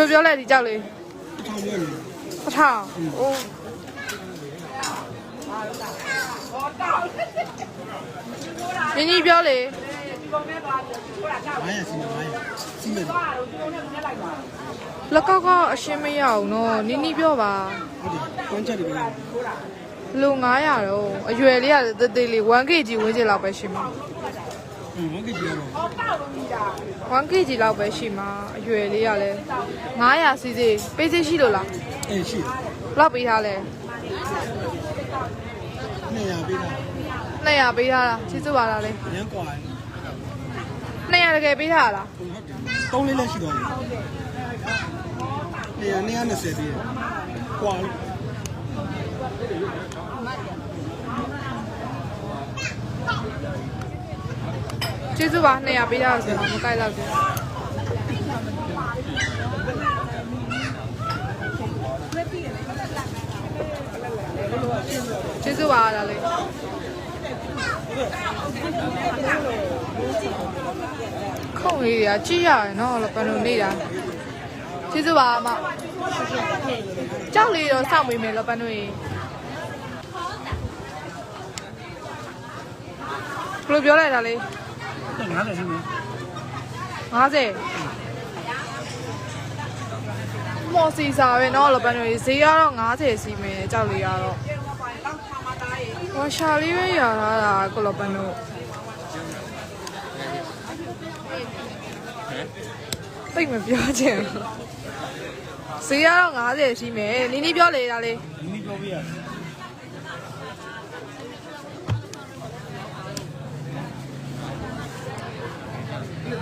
လိုပြောလဲဒီကြောက်လေးပထောင်အိုးနင်းကြီးပြောလေလက်ကောက်ကအရှင်းမရအောင်နော်နင်းနီးပြောပါဟုတ်တယ်ကွမ်းချက်တွေပဲလူ900တော့အရွယ်လေးကတသေးလေး 1kg ဝန်းကျင်လောက်ပဲရှိမှာ1kg တော့1kg လောက်ပဲရှိမှာအရွယ်လေးကလည်း900စီစီပေးစီရှိလို့လားအေးရှိလောက်ပေးထားလဲ200ပေးတာ200ပေးထားတာကျေးဇူးပါလားလေရမ်းกว่า200တကယ်ပေးထားလားဟုတ်တယ်3လေးလည်းရှိတော့တယ်220ပေးတယ်กว่าလို့ကျေးဇူးပါ200ပေးထားဆိုတော့မကိုက်တော့ဘူးကျေးဇူးပါလားလေခုံလေးကကြည့်ရတယ်နော်လောပန်လို့နေတာကျေးဇူးပါအမကြောက်လေးတော့စောင့်မိမယ်လောပန်တို့ရေဘယ်လိုပြောလိုက်တာလဲ50ရှိမယ်50မော်စီစာပဲနော်လောပန်တို့ရေဈေးကတော့50စီမယ်ကြောက်လေးကတော့ဝါရှာလေးပဲရတာကိုလောပန်တို့တိတ်မပြောချင်ဈေးကတော့50ရှိမယ်နီနီပြောလေဒါလေးနီနီပြောပြရ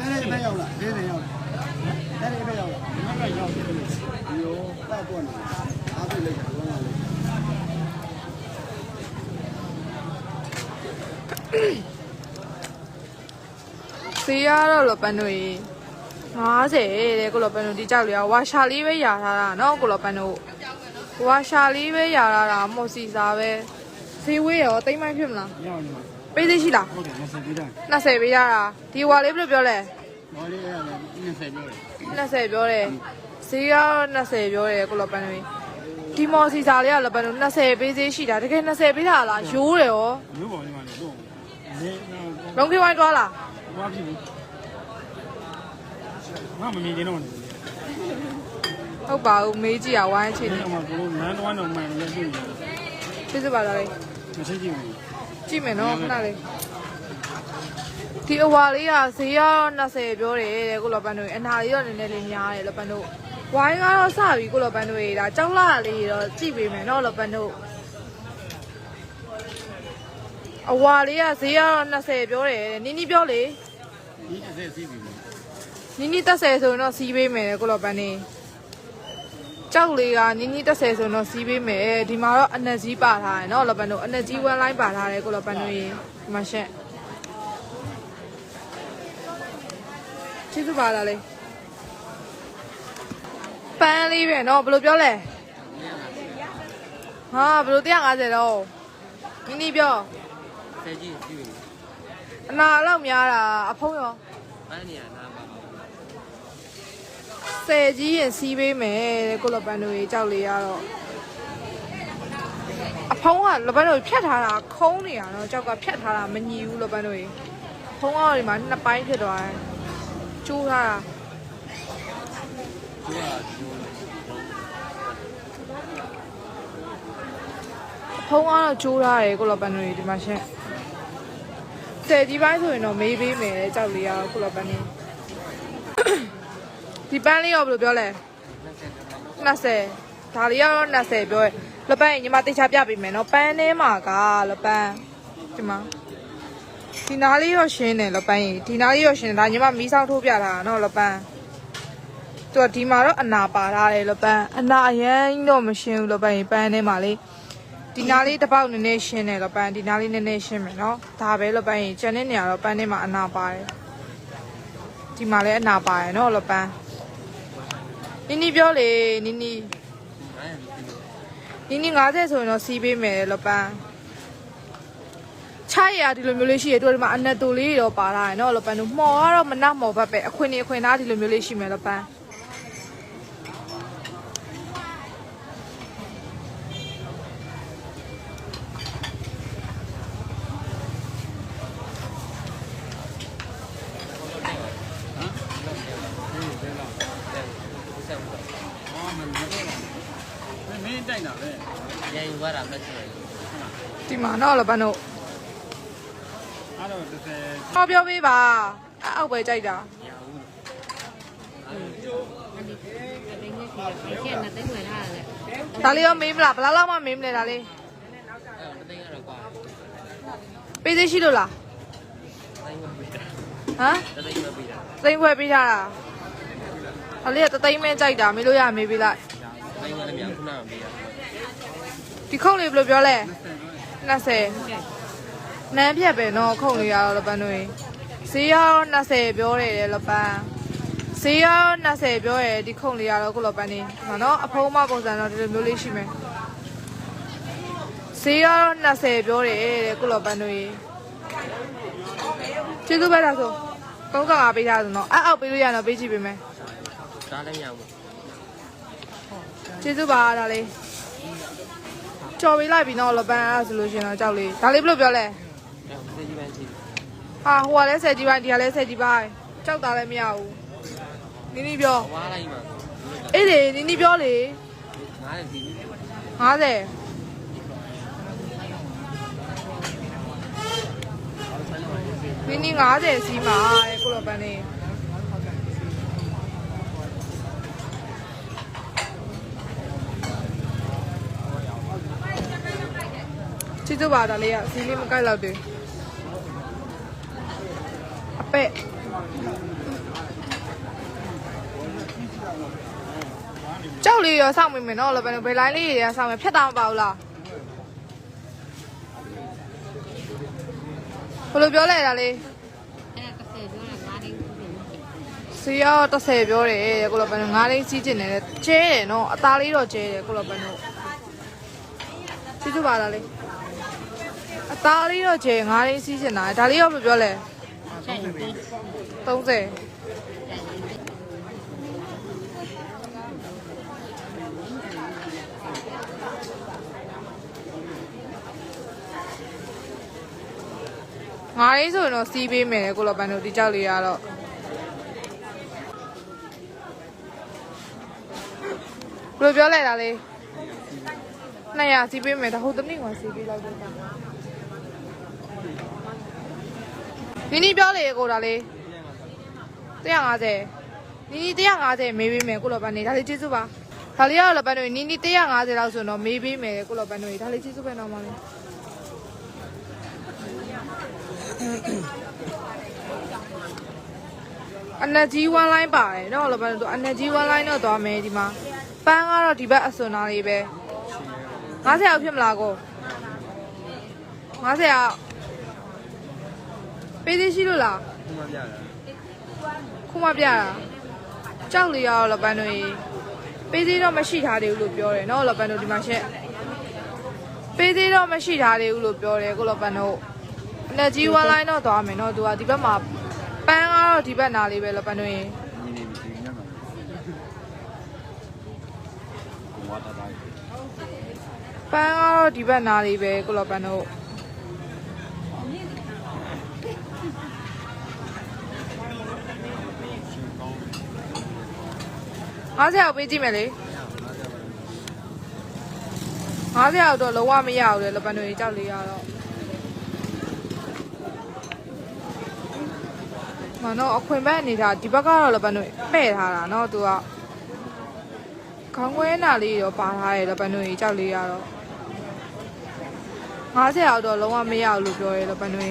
အဲ့ဒါပဲရောက်လာဒီနေရောက်လာအဲ့ဒါပဲရောက်လာဒီမှာရောက်တယ်ဒီရောပတ်ပေါ်နေအားပြလိုက်တော့လာလိုက်ဈေးကတော့လောပန်တို့ရေ50တဲ့ကိုလောပန်တို့ဒီကြောက်လေးကဝါရှာလေးပဲရထားတာနော်ကိုလောပန်တို့ဝါရှာလေးပဲရထားတာမော်စီစာပဲဈေးဝေးရောတိမ့်မိုင်းဖြစ်မလားရောက်နေပေးသေးရှိလားဟုတ်တယ်20ပေးတာ20ပေးရတာဒီဝါလေးဘယ်လိုပြောလဲဝါလေးရတယ်20ပြောတယ်20ပြောတယ်ဈေးက20ပြောတယ်ကိုလောပန်တို့ဒီမော်စီစာလေးကလောပန်တို့20ပေးသေးရှိတာတကယ်20ပေးတာလားရိုးတယ်ရောရိုးပါလိမ့်မယ်လို့လုံးခေးဝိုင်းသွားလားဝါပြီငါမမြင်နေတော့နေဟုတ်ပါဘူးမေးကြည့်ရဝိုင်းချင်တယ်ဟိုကနန်းတွန်းတော့မှန်တယ်တွေ့နေကျေးဇူးပါလားလေမရှိကြည့်ဘူးကြည့်မယ်နော်ခဏလေးဒီအဝါလေးကဈေးရ20ပြောတယ်တဲ့ကိုလောပန်တို့အနာလေးတော့နည်းနည်းလေးများတယ်လောပန်တို့ဝိုင်းကတော့စပြီကိုလောပန်တို့ဒါကြောက်လာလေးတော့ကြည့်ပေးမယ်နော်လောပန်တို့အဝါလေးကဈေးရ20ပြောတယ်နင်းနီးပြောလေဒီ30စီးပြီနင်းနီး30ဆိုရင်တော့စီးပေးမယ်ကိုလောပန်နေကြောက်လေးကနင်းနီး30ဆိုရင်တော့စီးပေးမယ်ဒီမှာတော့အနက်ကြီးပါထားတယ်နော်လောပန်တို့အနက်ကြီးဝမ်းလိုင်းပါထားတယ်ကိုလောပန်တို့ရေဒီမှာရှက်ကျေးဇူးပါလားလေပန်းလေးပဲနော်ဘယ်လိုပြောလဲဟာဘယ်လို150တော့နင်းနီးပြောဆယ်ကြီးပြီအနာလောက်များတာအဖုံးရောပန်းနေရနာပါ10ကြီးရင်စီးပေးမယ်တဲ့ကိုလပန်တို့ကြီးကြောက်လေးရတော့အဖုံးကလပန်တို့ဖြတ်ထားတာခုံးနေရတော့ကြောက်ကဖြတ်ထားတာမညီဘူးလပန်တို့ကြီးဖုံးကတော့ဒီမှာနှစ်ပိုင်းဖြစ်သွားတယ်ကျိုးထားတာဖုံးကတော့ကျိုးထားတယ်ကိုလပန်တို့ကြီးဒီမှာရှင်းဆယ်ကြီးပိုင်းဆိုရင်တော့မေးပေးမယ်ကြောက်လေးရကိုလပန်နေဒီပန်းလေးရောဘယ်လိုပြောလဲ20ဒါလေးကတော့20ပြောရလပန်းညီမတိတ်ချပြပေးမယ်နော်ပန်းထဲမှာကလပန်းဒီမှာဒီနားလေးရောရှင်းတယ်လပန်းကြီးဒီနားလေးရောရှင်းတယ်ဒါညီမမီးဆောင်ထိုးပြထားတာနော်လပန်းသူကဒီမှာတော့အနာပါထားတယ်လပန်းအနာအရင်တော့မရှင်းဘူးလပန်းကြီးပန်းထဲမှာလေဒီနားလေးတစ်ပေါက်နည်းနည်းရှင်းတယ်လပန်းဒီနားလေးနည်းနည်းရှင်းမယ်နော်ဒါပဲလပန်းကြီးကျန်တဲ့နေရာတော့ပန်းထဲမှာအနာပါတယ်ဒီမှာလည်းအနာပါတယ်နော်လပန်းနင်းနီပြောလေနင်းနီ50ဆိုရင်တော့စီးပေးမယ်လပန်းချရဒီလိုမျိုးလေးရှိရတို့ဒီမှာအနက်တူလေးတော့ပါထားတယ်နော်လပန်းတို့မှော်ကတော့မနှောက်မှော်ဘက်ပဲအခွင့်သားဒီလိုမျိုးလေးရှိမယ်လပန်း ပါတာပဲဆို ဒီမှာနော်လောပန်းတို့ အဲ့တော့30 ဟောပြောပေးပါအောက်ပဲကြိုက်တာ ဒါလေးရောမေးမလားဘယ်လောက်မှမေးမလဲဒါလေး တသိန်းရတော့ကွာ ပေးသေးရှိလို့လား တိုင်းမပေးတာ ဟမ် တသိန်းမပေးတာ သိန်းခွဲပေးထားတာဒါလေးကတသိန်းမဲကြိုက်တာမေးလို့ရမေးပေးလိုက် တိုင်းမလည်းမရခုနကပေးတာ ဒီခုံလေးဘယ်လိုပြောလဲ20နန်းဖြတ်ပဲနော်ခုံလေးရတော့လပန်းတို့ဈေးရော20ပြောတယ်လပန်းဈေးရော20ပြောတယ်ဒီခုံလေးရတော့ခုလပန်းနေဒီမှာနော်အဖုံးမပုံစံတော့ဒီလိုမျိုးလေးရှိမယ်ဈေးရော20ပြောတယ်တဲ့ခုလပန်းတို့ကျေးဇူးပဲလားဆို35ပေးထားဆိုတော့အောက်ပေးလို့ရတော့ပေးကြည့်ပေးမယ် ဒါလည်းမရဘူး ကျေးဇူးပါဒါလေးကြော်ပေးလိုက်ပြီနော်လပန်းအဲ့ဆိုလို့ရှင်တော့ကြောက်လေးဒါလေးဘယ်လိုပြောလဲ စေးကြီးပန်းချီ ဟာဟိုကလည်းဆယ်ကြီးပိုင်းဒီကလည်းဆယ်ကြီးပိုင်းကြောက်တာလည်းမရဘူးနီးနီးပြော ဝါလိုက်မှာ အေးလေနီးနီးပြောလေ ငါးလည်းစီး 50နီးနီး50စီးမှာတဲ့ကိုလိုပန်းနေချစ်သူပါဒါလေးကစီးလေးမကိုက်တော့တယ်အပက်ကြောက်လေးရောစောင့်မိမယ်နော်လောပန်းဘယ်လိုင်းလေးရစောင့်မယ်ဖြတ်တာမပါဘူးလားဘယ်လိုပြောလဲဒါလေးစီရော30ပြောတယ်ကိုလောပန်း9လေးစီးကျင်တယ်ကျဲတယ်နော်အသားလေးတော့ကျဲတယ်ကိုလောပန်းတို့ချစ်သူပါဒါလေးအသားလေးတော့ကျဲ9လေးစီးကျင်တာဒါလေးရောဘယ်လိုပြောလဲ30ငါလေးဆိုရင်တော့စီးပေးမယ်ကိုလောပန်းတို့ဒီကြောက်လေးရတော့ဘယ်လိုပြောလဲဒါလေး200စီးပေးမယ်ဒါဟုတ်သမီးကစီးပေးလိုက်တော့နီးနီးပြောလေကိုဒါလေး150နီးနီး150မေးပေးမယ်ကိုလောပန်းနေဒါလေးကျေးဇူးပါဒါလေးကတော့လောပန်းတို့နီးနီး150လောက်ဆိုတော့မေးပေးမယ်ကိုလောပန်းတို့ဒါလေးကျေးဇူးပဲတော့မလေးenergy one line ပါတယ်เนาะလောပန်းတို့ energy one line တော့သွားမယ်ဒီမှာပန်းကတော့ဒီဘက်အစွန်သားလေးပဲ50အောင်ဖြစ်မလားကို50အောင်ပေးသေးရှိလို့လား ခုမှပြတာ ခုမှပြတာကြောက်လေးရောလောပန်းတို့ပေးသေးတော့မရှိထားသေးဘူးလို့ပြောတယ်เนาะလောပန်းတို့ဒီမှာရှက်ပေးသေးတော့မရှိထားသေးဘူးလို့ပြောတယ်ကိုလောပန်းတို့ energy one line တော့သွားမယ်เนาะသူကဒီဘက်မှာပန်းကတော့ဒီဘက်နာလေးပဲလောပန်းတို့ညီနေပြီဒီညမှာကိုဝါတာတိုင်း ပန်းကတော့ဒီဘက်နာလေးပဲကိုလောပန်းတို့50အောင်ပေးကြည့်မယ်လေ50အောင်တော့လုံးဝမရဘူးလေလောပန်းတို့ကြောက်လေးရတော့မနော်အခွင့်မဲ့အနေထားဒီဘက်ကတော့လောပန်းတို့ပဲ့ထားတာเนาะသူကခေါင်းခွဲနာလေးရောပါထားတယ်လောပန်းတို့ကြောက်လေးရတော့50အောင်တော့လုံးဝမရဘူးလို့ပြောရဲလောပန်းတို့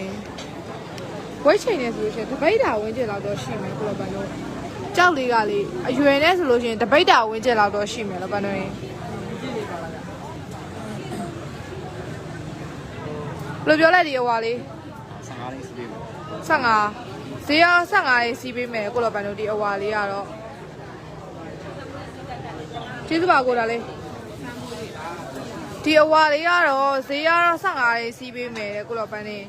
ဝိတ်ချိန်နေဆိုလို့ရှိရင်တပိတ်တာဝင်းကျင်လောက်တော့ရှိမယ်ကိုလောပန်းတို့ကြောက်လေးကလေအရွယ်နဲ့ဆိုလို့ရှိရင်တပိတ်တာဝင်းကျင်လောက်တော့ရှိမယ်လောပန်းတို့ဘယ်လိုပြောလိုက်ဒီဟွာလေး15လေးစီးပေးပါ 15ဈေးရော15လေးစီးပေးမယ်ကိုလောပန်းတို့ဒီအဝါလေးကတော့ကျေးဇူးပါကိုဒါလေးဒီအဝါလေးကတော့ဈေးရော15လေးစီးပေးမယ်ကိုလောပန်းနေ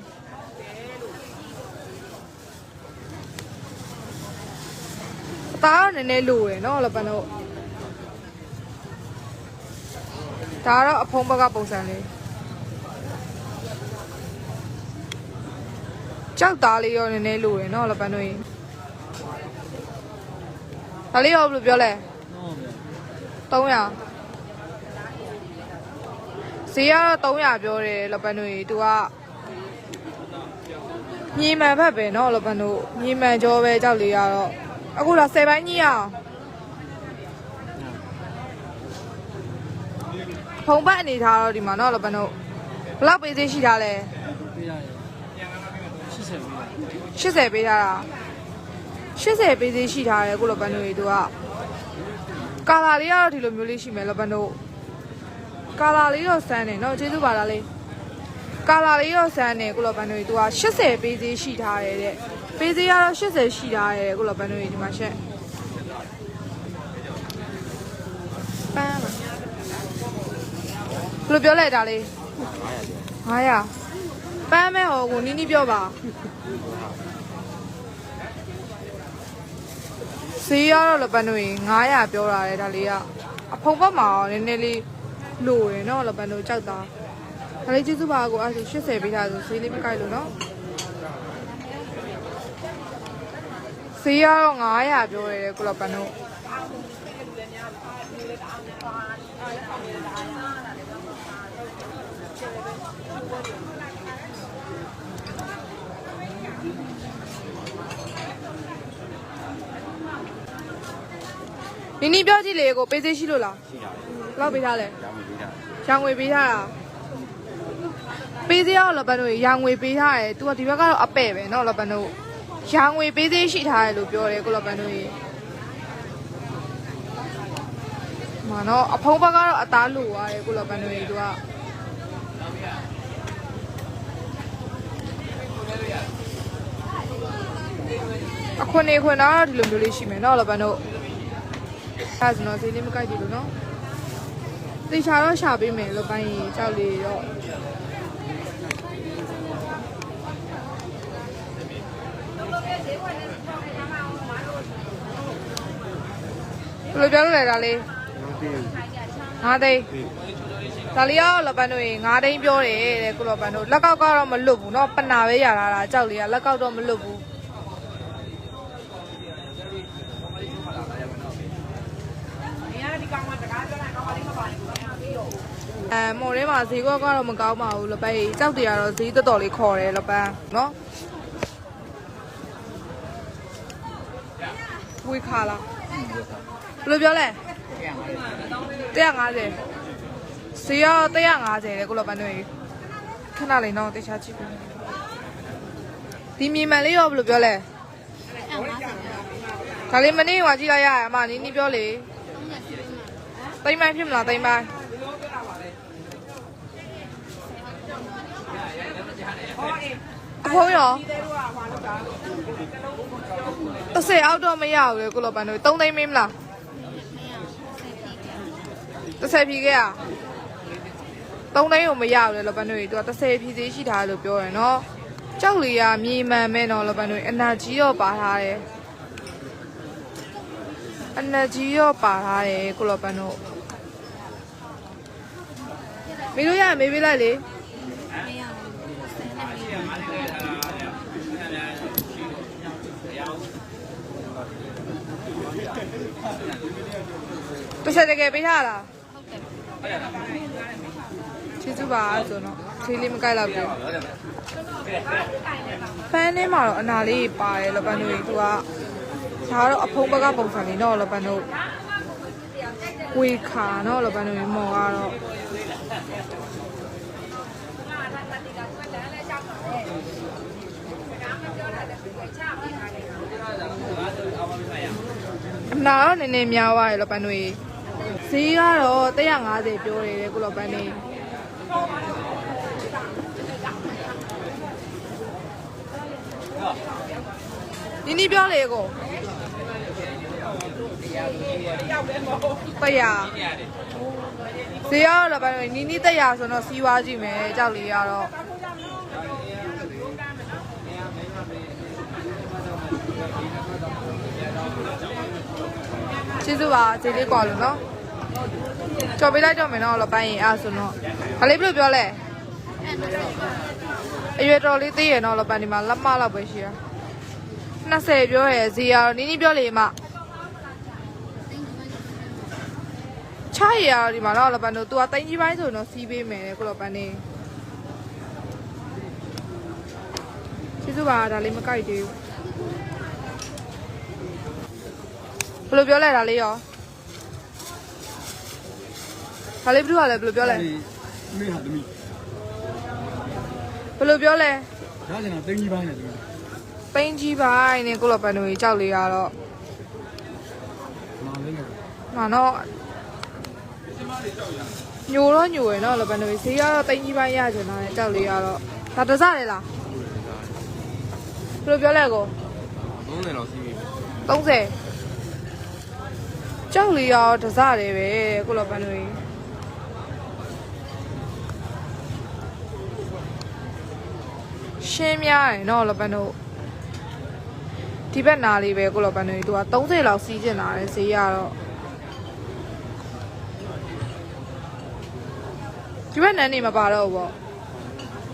အသားတော့နည်းနည်းလိုရယ်နော်လောပန်းတို့ဒါကတော့အဖုံးဘက်ကပုံစံလေးကြောက်သားလေးရောနည်းနည်းလိုရယ်နော်လောပန်းတို့ဒါလေးရောဘယ်လိုပြောလဲ300 ဈေးကတော့300ပြောတယ်လပန်းတို့သူကညီမှန်ဖက်ပဲเนาะလပန်းတို့ညီမှန်ကြောပဲကြောက်လေးရတော့အခုတော့10ပိုင်းကြီးအောင်ဖုံပတ်အနေထားတော့ဒီမှာเนาะလပန်းတို့ဘလောက်ပေးသေးရှိထားလဲ ပေးရတယ်80ပေးရ80ပေးထားတာ80ပေးသေးရှိထားတယ်အခုလပန်းတို့သူကကာလာလေးကတော့ဒီလိုမျိုးလေးရှိမယ်လပန်းတို့ကာလာလေးတော့စမ်းတယ်เนาะကျေးဇူးပါလားလေးကာလာလေးတော့စမ်းတယ်ကိုလောပန်တို့သူက80ပေးသေးရှိထားတယ်တဲ့ပေးသေးကတော့80ရှိထားတယ်ကိုလောပန်တို့ဒီမှာရှက်ပန်းဘယ်လိုပြောလိုက်တာလေး900ပန်းမဲဟောကိုနီးနီးပြောပါဈေးရတော့လောပန်တို့900ပြောတာလေဒါလေးကအဖုံဘက်မှာနည်းနည်းလေးလိုရယ်เนาะလောပန်တို့ကြောက်တာဒါလေးကျေးဇူးပါကိုအဲ့ဒါ80ပေးထားဆိုဈေးလေးမကိုက်လို့နော်ဈေးကတော့900ပြောရတယ်ကိုလောပန်တို့နီးပြောကြည့်လေကိုပေးသေးရှိလို့လားရှိတာလောက်ပေးထားလဲရောင်ငွေပေးထားတာပေးသေးအောင်လပန်တို့ရောင်ငွေပေးထားတယ်သူကဒီဘက်ကတော့အပဲ့ပဲเนาะလပန်တို့ရောင်ငွေပေးသေးရှိထားတယ်လို့ပြောတယ်ကိုလပန်တို့ရေမာနော်အဖုံးဘက်ကတော့အသားလိုသွားတယ်ကိုလပန်တို့ရေသူကအခွန်နေခွန်တော့ဒီလိုမျိုးလေးရှိမယ်เนาะလပန်တို့အဲဆိုတော့ဈေးလေးမကိုက်ကြည့်လို့เนาะတေချာတော့ရှာပေးမယ်လပန်ရေကြောက်လေးတော့ဘယ်လိုပြောလို့လဲဒါလေး9သိန်းဒါလေးရောလပန်တို့9သိန်းပြောတယ်တဲ့ကိုလပန်တို့လက်ကောက်ကတော့မလွတ်ဘူးเนาะပနာပဲရလာတာကြောက်လေးကလက်ကောက်တော့မလွတ်ဘူးမော်ထဲမှာဈေးကောက်ကတော့မကောင်းပါဘူးလပန်ကြောက်တရားတော့ဈေးတော်တော်လေးခေါ်တယ်လပန်เนาะဝေးခါလားဘယ်လိုပြောလဲ150ဈေးရော150လေကိုလောပန်တို့ခဏလေးတော့တခြားကြည့်ပြီဒီမြေမှန်လေးရောဘယ်လိုပြောလဲဒါလေးမနေ့ကကြည့်လိုက်ရအမနီးနီးပြောလေသိမ်းပိုင်းဖြစ်မလားသိမ်းပိုင်းအဖိုးရော30အောက်တော့မရဘူးလေကိုလောပန်တို့3သိန်းမင်းမလား30ဖြီးခဲ့ရ3သိန်းကိုမရဘူးလေလောပန်တို့သူက30ဖြီးသေးရှိထားလို့ပြောရယ်နော်ကြောက်လေးကမြေမှန်မဲ့နော်လောပန်တို့အနာကြီးရောပါထားတယ်အနာကြီးရောပါထားတယ်ကိုလောပန်တို့မေးလို့ရမေးပေးလိုက်လေတကယ်ပေးထားလားကျေးဇူးပါဆိုတော့ဈေးလေးမကိုက်တော့ဘူးပန်းထဲမှာတော့အနာလေးပါတယ်လပန်တို့သူကဒါကတော့အဖုံးဘက်ကပုံစံလေးတော့လပန်တို့ဝေခါတော့လပန်တို့မော်ကတော့အနာတော့နည်းနည်းများသွားတယ်လပန်တို့ဈေးကတော့150ပြောတယ်ကိုလောပန်းနေနီးပြောလေကို100ဈေးရောလောပန်းနီး100ဆိုတော့စီးွားကြည့်မယ်ကြောက်လေးရတော့ကျေးဇူးပါဈေးလေးကွာလို့နော်ကြော်ပေးလိုက်တော့မယ်နော်လောပန်းရင်အားဆိုတော့ဒါလေးဘယ်လိုပြောလဲအရွယ်တော်လေးသေးရနော်လောပန်းဒီမှာလက်မလောက်ပဲရှိရ20ပြောရယ်ဈေးရတော့နီးနီးပြောလေမ ချရရဒီမှာတော့လပန်တို့သူကတိုင်းကြီးပိုင်းဆိုတော့စီးပေးမယ်ကိုလပန်နေကျေးဇူးပါဒါလေးမကြိုက်သေးဘူးဘယ်လိုပြောလဲဒါလေးရောဒါလေးဘယ်လိုလဲဘယ်လိုပြောလဲ မိဟာသမီး ဘယ်လိုပြောလဲ ဒါလည်းတင်းကြီးပိုင်းနဲ့သမီး ပိန်းကြီးပိုင်းနဲ့ကိုလပန်တို့ကြောက်လေးရတော့ မာလေးနဲ့ ။ဟာတော့ညိုတော့ညိုရယ်နော်လပန်တို့ဈေးကတော့တိန်ကြီးပိုင်းရချင်တာလေကြောက်လေးရတော့ဒါတစလေလားဘယ်လိုပြောလဲကို 30လောက်စီးပြီ 30ကြောက်လေးရတော့တစတယ်ပဲကိုလပန်တို့ရှင်းများရယ်နော်လပန်တို့ဒီဘက်နာလေးပဲကိုလပန်တို့သူက30လောက်စီးကျင်လာတယ်ဈေးရတော့ဒီဘက်နန်းနေမပါတော့ဘူးပေါ့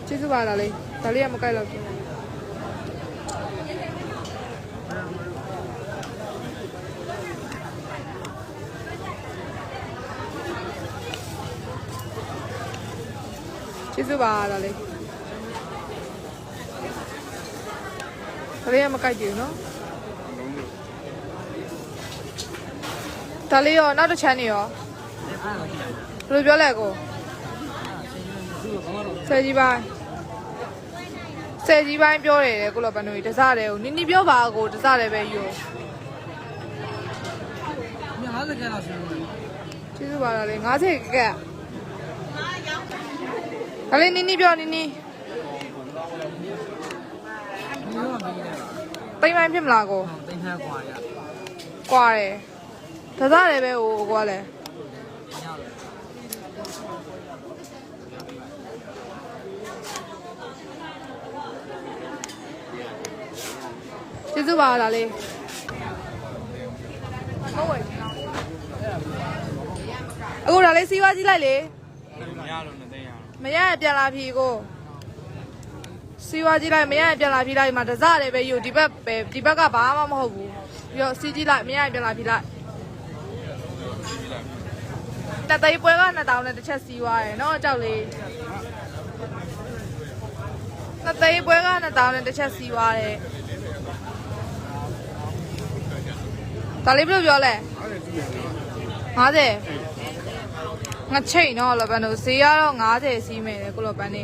ကျေးဇူးပါလားလေဒါလေးကမကြိုက်တော့ဘူးကျေးဇူးပါလားလေဒါလေးကမကြိုက်ဘူးနော်ဒါလေးရောနောက်တစ်ချမ်းနေရောဘယ်လိုပြောလဲကိုဆယ်ကြီးပိုင်းပြောတယ်ကိုလောပန်တို့တစားတယ်ကိုနီနီပြောပါကိုတစားတယ်ပဲယူ50ကျပ်လောက်ရှင်ကျေးဇူးပါလားလေ50ကက်ဒါလေးနီနီပြောနီနီတိမ်ပိုင်းဖြစ်မလားကိုတိမ်ခါကွာတယ်တစားတယ်ပဲဟိုကွာလဲကျေးဇူးပါလားလေဟုတ်ဝယ်အခုဒါလေးစီးပွားကြည့်လိုက်လေမရလို့နဲ့သိရအောင်မရရပြန်လာပြီကိုစီးပွားကြည့်လိုက်မရရပြန်လာပြီလိုက်မှာတစတယ်ပဲယူဒီဘက်ပဲဒီဘက်ကဘာမှမဟုတ်ဘူးပြီးတော့စီးကြည့်လိုက်မရရပြန်လာပြီလိုက်တသိပွဲက2000နဲ့တစ်ချက်စီးသွားတယ်နော်ကြောက်လေးတသိပွဲက2000နဲ့တစ်ချက်စီးသွားတယ်ဒါလေးဘယ်လိုပြောလဲ50ငါချိတ်နော်လပန်တို့ဈေးကတော့50စီးမယ်ကိုလပန်နေ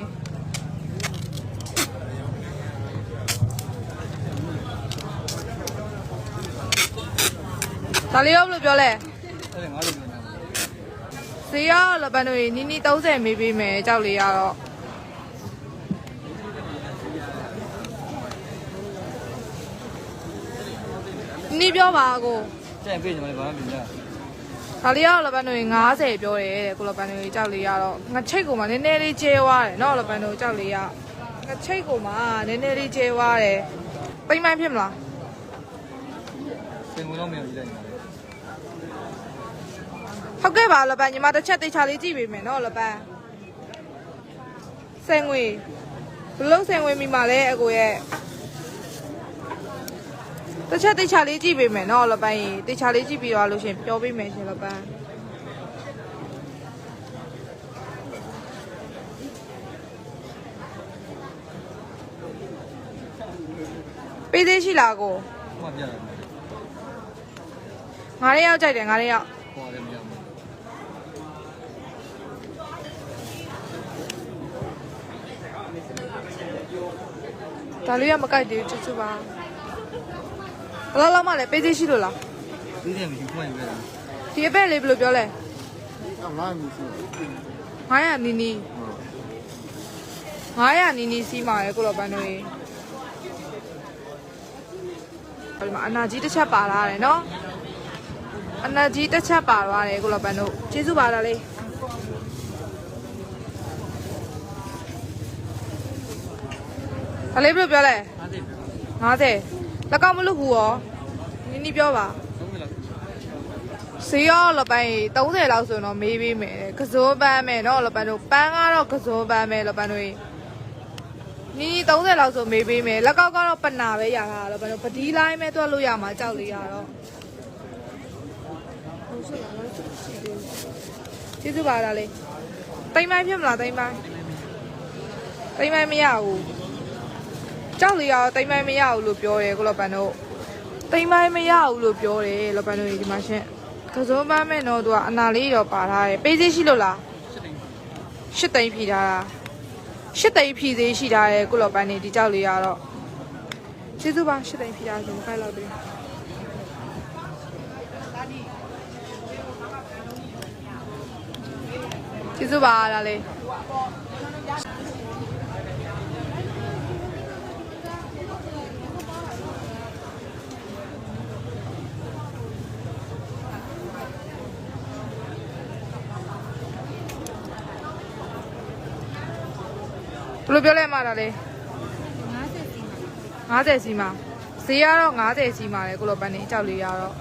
ဒါလေးရောဘယ်လိုပြောလဲဈေးရောလပန်တို့နီနီ30မေးပေးမယ်ကြောက်လေးရတော့နီးပြောပါကိုတဲ့ပြေးကြမလဲဘာမှမမြင်ဒါလေးကတော့လပန်တို့50ပြောတယ်တဲ့ကိုလပန်တို့ကြောက်လေးရတော့ငါချိတ်ကိုမှနည်းနည်းလေးကျဲသွားတယ်နော်လပန်တို့ကြောက်လေးရငါချိတ်ကိုမှနည်းနည်းလေးကျဲသွားတယ်ပိမ့်မိုင်းဖြစ်မလားစင်ဝင်တော့မရဘူးကြည့်လိုက်ဟုတ်ကဲ့ပါလပန်ညီမတစ်ချက်တေချာလေးကြည့်ပေးမယ်နော်လပန်စင်ငွေဘလို့စင်ငွေမိမှာလဲအကိုရဲ့တစ်ချက်တေချာလေးကြည့်ပေးမယ်နော်လပန်းကြီးတေချာလေးကြည့်ပြီးတော့လို့ရှင်ပြောပေးမယ်ရှင်လပန်းပေးသေးရှိလားကိုမှပြရတယ်ငါးယောက်ကြိုက်တယ်ငါးယောက်ဟောတယ်မရဘူးဒါလေးကမကြိုက်သေးဘူးချစ်ချစ်ပါဘယ်လောက်မှလဲပေးသေးရှိလို့လားပေးတယ်မရှိခွင့်ပဲလားဒီအပက်လေးဘယ်လိုပြောလဲ900နီနီ900နီနီစီးမှာလေကိုလောပန်းတို့ရေဒီမှာအနာကြီးတစ်ချက်ပါလာတယ်နော်အနာကြီးတစ်ချက်ပါသွားတယ်ကိုလောပန်းတို့ကျေးဇူးပါလားလေဒါလေးဘယ်လိုပြောလဲ50လက်ကောက်မလို့ဘူးရောနီနီပြောပါဈေးရောလပန်း30လောက်ဆိုတော့မေးပေးမယ်ကစိုးပန်းမယ်နော်လပန်းတို့ပန်းကတော့ကစိုးပန်းမယ်လပန်းတို့နီ30လောက်ဆိုမေးပေးမယ်လက်ကောက်ကတော့ပနာပဲရတာလပန်းတို့ပဒီလိုင်းပဲတွက်လို့ရမှာကြောက်လေးရတော့ဟုတ်စလားလားရှိသေး ကျေးဇူးပါဒါလေးတိမ်မိုင်းဖြစ်မလားတိမ်မိုင်းမရဘူးကြောက်လီရောတိမ်မိုင်းမရဘူးလို့ပြောတယ်ကိုလောပန်တို့တိမ်မိုင်းမရဘူးလို့ပြောတယ်လောပန်တို့ဒီမှာရှင်ကစုံပန်းမဲ့တော့သူကအနာလေးတော့ပါထားတယ်ပေးသေးရှိလို့လားရှစ်သိန်းဖြီထားတာရှစ်သိန်းဖြီသေးရှိထားတယ်ကိုလောပန်နေဒီကြောက်လီရတော့ကျေးဇူးပါရှစ်သိန်းဖြီထားဆိုခိုင်းလောက်ပြီကျေးဇူးပါဒါလေးဘယ်လိုပြောလဲမှာဒါလေး50စီမှာဈေးကတော့50စီမှာလေကိုလိုပန်းနေအကြောက်လေးရတော့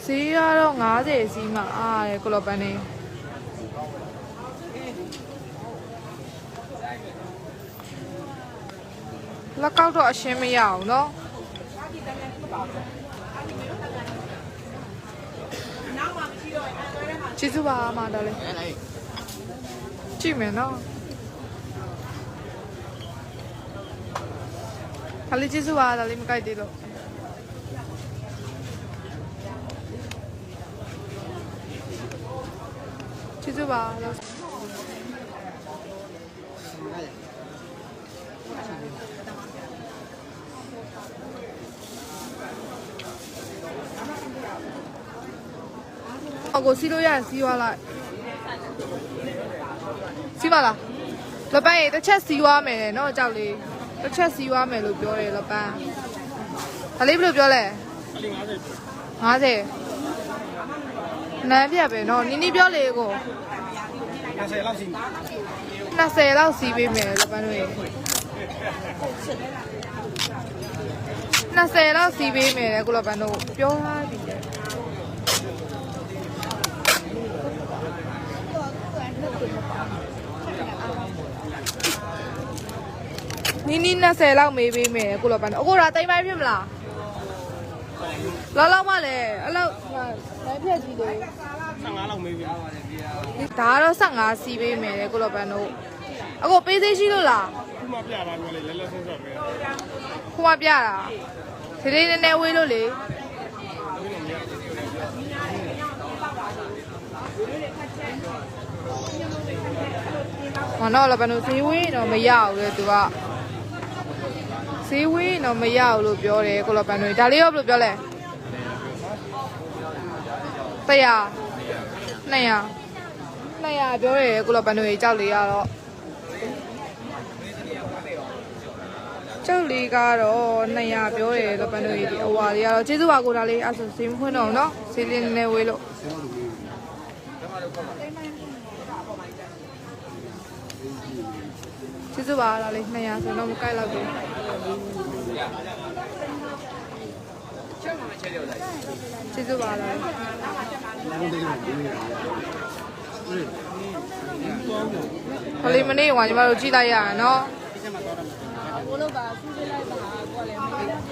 ဈေးကတော့50စီမှာအားလေကိုလိုပန်းနေလက်ကောက်တော့အရှင်းမရအောင်နော်ကျေးဇူးပါမတော်လေးကြည့်မယ်နော်ဒါလေးကျေးဇူးပါဒါလေးမကြိုက်သေးလို့ကျေးဇူးပါအကိုစီးလို့ရစီးသွားလိုက်စီးပါလားလပန်းရေတစ်ချက်စီးသွားမယ်နော်ကြောက်လေးတစ်ချက်စီးသွားမယ်လို့ပြောတယ်လပန်းဒါလေးဘယ်လိုပြောလဲ50နန်းပြပဲနော်နီနီပြောလေကို20လောက်စီးပေးမယ်လပန်းတို့ရေ20လောက်စီးပေးမယ်ကိုလပန်းတို့ပြောထားပြီနီနီ20လောက်မေးပေးမယ်ကိုလောပန်းအကိုရာတိမ်ပိုင်းဖြစ်မလားလောက်မလဲအဲ့လောက်လမ်းဖြတ်ကြီးလေး15လောက်မေးပေးပါပါတယ်ဗျာဒါကတော့15စီးပေးမယ်ကိုလောပန်းတို့အကိုပေးသေးရှိလို့လားခုမှပြတာပြောလေလဲလဲဆုံးစော့ပဲခုမှပြတာဒီလေးနည်းနည်းဝေးလို့လေမနော်လောပန်းတို့ဈေးဝေးတော့မရဘူးလေသူကဈေးဝေးတော့မရဘူးလို့ပြောတယ်ကိုလောပန်တို့ဒါလေးရောဘယ်လိုပြောလဲ100 200ပြောတယ်ကိုလောပန်တို့ကြောက်လေးကတော့ကြောက်လေးကတော့200ပြောတယ်လောပန်တို့ဒီအဝါလေးကတော့ကျေးဇူးပါကိုဒါလေးအဲ့ဆိုဈေးမဖွင့်တော့နော်ဈေးလေးနည်းနည်းဝေးလို့ကျေးဇူးပါဒါလေး200ဆိုတော့မကိုက်တော့ဘူးကျေးဇူးပါလားခလေးမနေ့ကညီမတို့ကြည့်လိုက်ရအောင်နော်ဘိုးလို့ပါဆူးပေးလိုက်ပါကိုလည်းမသိဘူး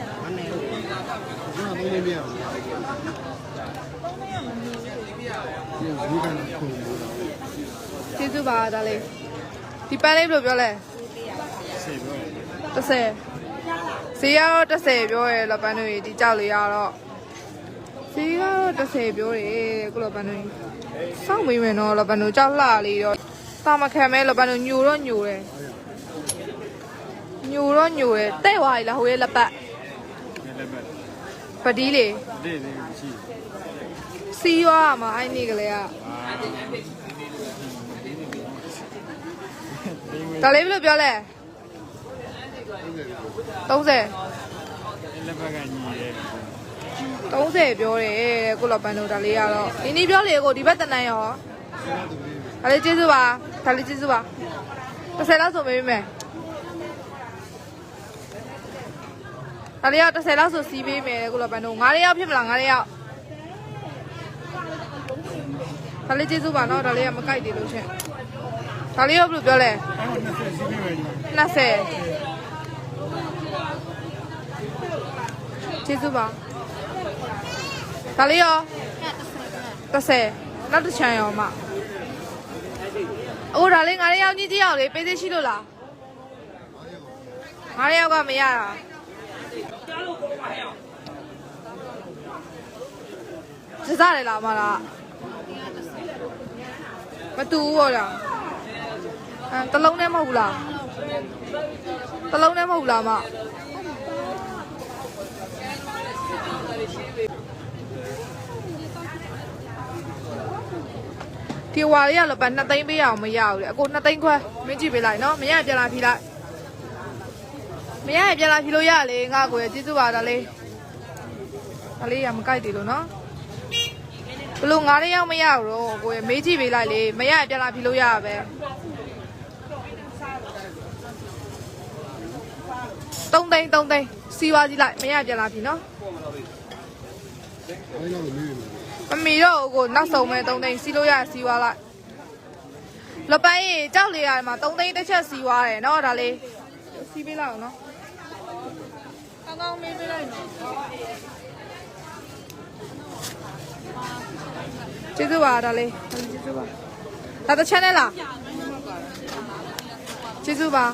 ကျေးဇူးပါဒါလေးဒီပန်းလေးဘယ်လိုပြောလဲ30ဈေးကတော့30ပြောရယ်လောပန်းတို့ဒီကြောက်လေးကတော့ဈေးကတော့30ပြောတယ်ကိုလောပန်းတို့စောင့်မိမယ်နော်လောပန်းတို့ကြောက်လှလေးတော့တာမခံမဲလောပန်းတို့ညိုတော့ညိုတယ်တဲ့ဝါးလားဟိုရဲ့လက်ပတ်ပဒီလေးစီးရွာမှာအဲ့နေကလေးကဒါလေးဘယ်လိုပြောလဲ30လက်ဖက်ကညီတယ်30ပြောတယ်ကိုလောပန်တို့ဒါလေးကတော့ဒီနေ့ပြောလေကိုဒီဘက်တနန်းရောဒါလေးကျေးဇူးပါဒါလေးကျေးဇူးပါ30လောက်ဆိုမေးမယ်ဒါလေးက30လောက်ဆိုစီးပေးမယ်ကိုလောပန်တို့9ရက်ဖြစ်မလား9ရက်ဒါလေးကျေးဇူးပါနော်ဒါလေးကမကြိုက်သေးလို့ရှင်ဒါလေးရောဘယ်လိုပြောလဲ20ကျေးဇူးပါဒါလေးရော30 နောက်တစ်ချမ်းရောမအိုးဒါလေးငါးယောက်ကြီးတယောက်လေးပေးသေးရှိလို့လားငါးယောက်ကမရတာစစားတယ်လားမလားမတူဘူးဟောလားတလုံးနဲ့မဟုတ်ဘူးလားတလုံးနဲ့မဟုတ်ဘူးလားမဒီဝါလေးကလည်း2 သိန်းပေးရအောင်မရဘူးလေအကို2 သိန်းခွဲမင်းကြည့်ပေးလိုက်နော်မရပြန်လာဖြီးလိုက်မရပြန်လာဖြီးလို့ရလေငါကိုရကျေးဇူးပါဒါလေးဒါလေးရမကြိုက်သေးလို့နော်ဘလို့9 ယောက်မရဘူးတော့ကိုရမေးကြည့်ပေးလိုက်လေမရပြန်လာဖြီးလို့ရပဲ3 သိန်းစီဝါကြည့်လိုက်မရပြန်လာဖြီးနော်မမီတော့ကိုနောက်ဆုံးမဲ့3 သိန်းစီလို့ရစီဝါလိုက်လပန်းကြီးကြောက်လေရတယ်မှာ3 သိန်းတစ်ချက်စီဝါတယ်နော်ဒါလေးစီပေးလိုက်အောင်နော်ကောင်းမေးပေးလိုက်နော်ကျေးဇူးပါဒါလေးကျေးဇူးပါဒါတစ်ချက်နဲ့လားကျေးဇူးပါ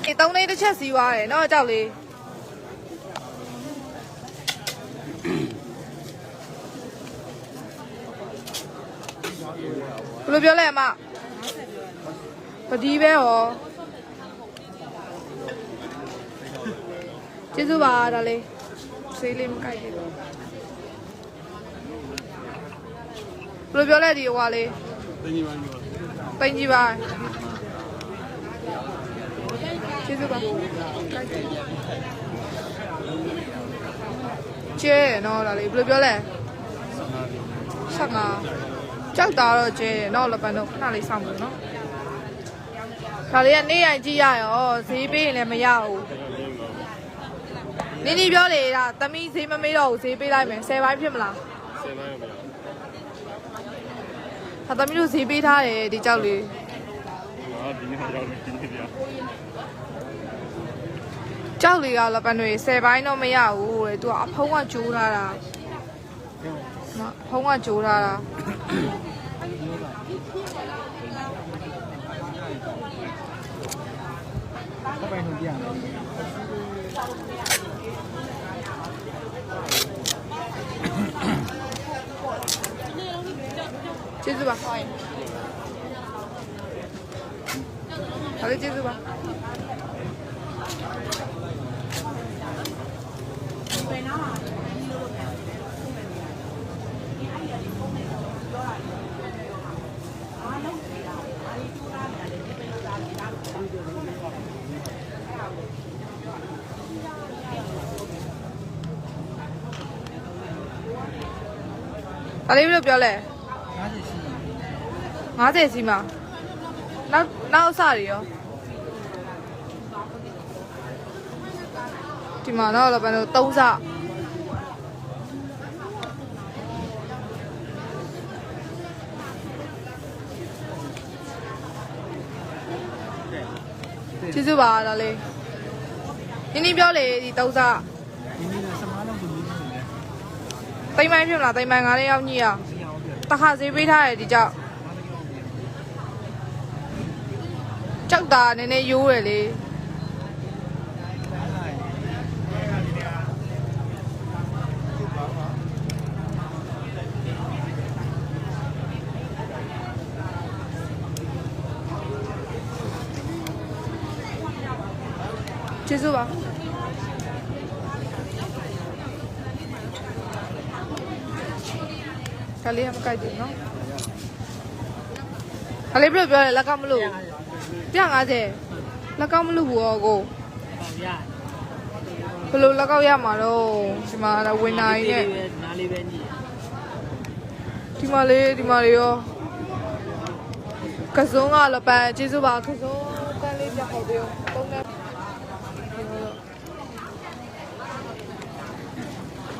3 သိန်းတစ်ချက်စီဝါတယ်နော်ကြောက်လေးဘယ်လိုပြောလဲအမပဒီပဲဟောကျေးဇူးပါဒါလေးဆေးလေးမကြိုက်သေးဘူးဘယ်လိုပြောလဲဒီဟွာလေးတင်ကြီးပါကျေးဇူးပါကျဲနော်ဒါလေးဘယ်လိုပြောလဲ15ကြောက်တာတော့ကျဲတယ်နော်လပန်တော့ခဏလေးစောင့်မယ်နော်ဒါလေးကနေရိုင်ကြည့်ရရောဈေးပေးရင်လည်းမရဘူးနင်းဒီပြောလေဒါသမီးဈေးမမေးတော့ဘူးဈေးပေးလိုက်မယ်10 ပိုင်းဖြစ်မလား10 ပိုင်းတော့မရဘူးဒါသမီးတို့ဈေးပေးထားတယ်ဒီကြောက်လေးဒီနေ့ရောက်နေဒီနေ့ကြောက်လေးကလပန်တွေ10 ပိုင်းတော့မရဘူးတဲ့သူကအဖုံးကဂျိုးထားတာဖုံးကဂျိုးထားတာကျေးဇူးပါကျေးဇူးပါဒါလေးဘယ်လိုပြောလဲ50စီမှာနောက်အစတွေရောဒီမှာတော့လည်းဘယ်လို3 စကျေးဇူးပါဒါလေးနင်းနင်းပြောလေဒီ3 စတိမ်မိုင်းဖြစ်မလားတိမ်မိုင်း9 ယောက်ညိရတခါဈေးပေးထားတယ်ဒီကြောက်ကြောက်တာနည်းနည်းရိုးတယ်လေကျေးဇူးပါဒါလေးမကြိုက်ဘူးနော်ဒါလေးဘယ်လိုပြောလဲလက်ကမလို့150လက်ကောက်မလို့ဘူးရောကိုဘယ်လိုလက်ကောက်ရမှာတော့ဒီမှာဒါဝင်နိုင်နဲ့နားလေးပဲညီဒီမှာလေးရောကစုံကလည်းပန်းကျေးဇူးပါကစုံတန်းလေးပြဟောက်ပေးအောင်3 နဲ့